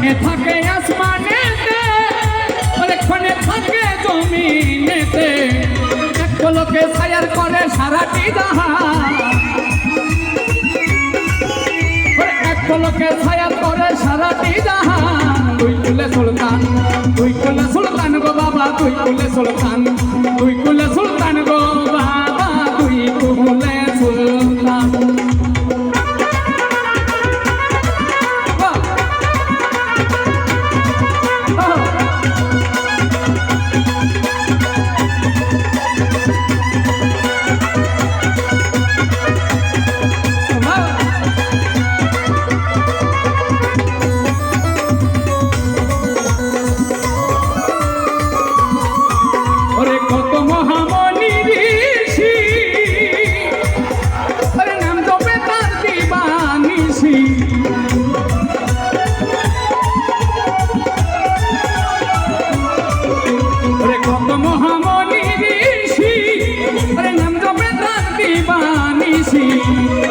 ক্ষণে থাকে আসমানেতে, ক্ষণে থাকে জমিনেতে, এক পলকে ছায়ার করে সারাটি জাহান, এক পলকে ছায়ার করে সারাটি জাহান। তুই কুলে সুলতান, তুই কুলে সুলতান গো বাবা, তুই কুলে সুলতান, তুই কুলে সুলতান গো বাবা, তুই কুলে সুলতান।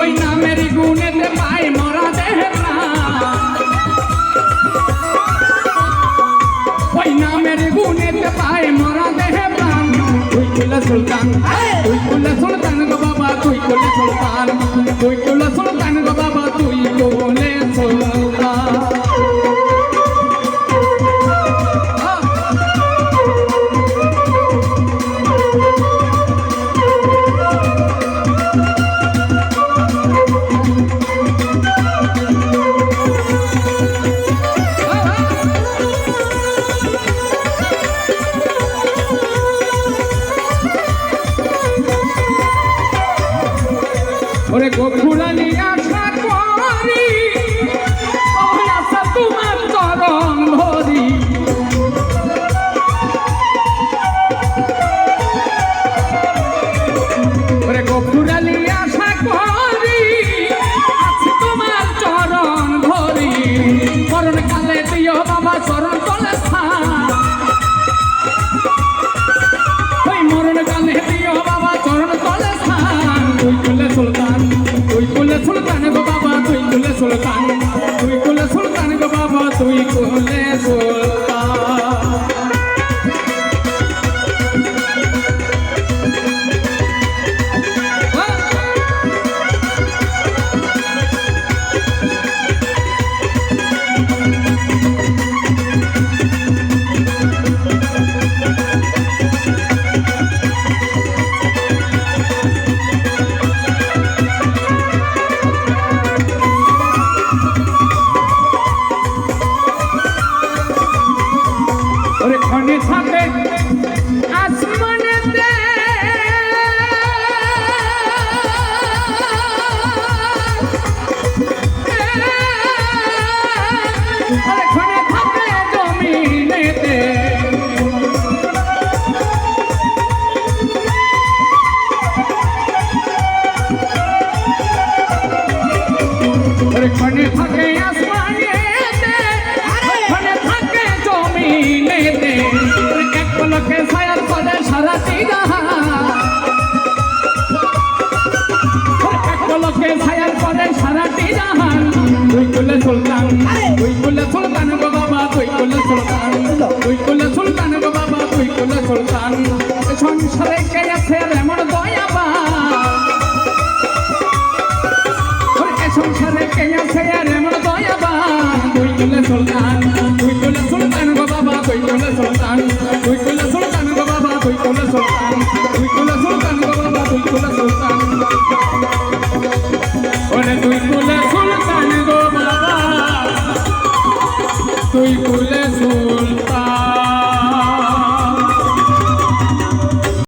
ওই নামের গুণেতে পায় মরা দেহে প্রাণ, ওই নামের গুণেতে পায় মরা দেহে প্রাণ। তুই কুলে সুলতান, তুই কুলে সুলতান গো বাবা, তুই কুলে সুলতান, তুই কুলে সুলতান গো বাবা, তুই কুলে সুলতান। ওরে গোকুলালি আশা করি, আশা তোমার চরণ ধরি, ওরে গোকুলালি আশা করি, আছি তোমার চরণ ধরি। মরণ কালে দিও বাবা চরণ তলে স্থান, ওই মরণ কালে দিও বাবা চরণ তলে স্থান। তুই কুলে সুলতান, তুই কুলে সুলতান গো বাবা, তুই কুলে সুলতান, তুই কুলে সুলতান গো বাবা, তুই কুলে সুলতান। ক্ষণে থাকে আসমানেতে, ক্ষণে থাকে জমিনেতে, ক্ষণে থাকে আসমানেতে, ক্ষণে থাকে জমিনেতে, এক পলকে ছায়ার করে সারাটি জাহান, এক পলকে ছায়ার করে সারাটি জাহান। তুই কুলে সুলতান, তুই কুলে সুলতান গো বাবা, তুই কুলে সুলতান, তুই কুলে সুলতান গো বাবা, তুই কুলে সুলতান। সংসারে কে আছে এমন দয়াবান, সংসারে কে আছে এমন দয়াবান। তুই কুলে সুলতান, তুই কুলে সুলতান গো বাবা, তুই কুলে সুলতান, তুই কুলে সুলতান গো বাবা, তুই কুলে সুলতান, তুই কুলে সুলতান গো বাবা, তুই কুলে সুলতান। ওরে তুই কুলে সুলতান গো বাবা, তুই কুলে সুলতান।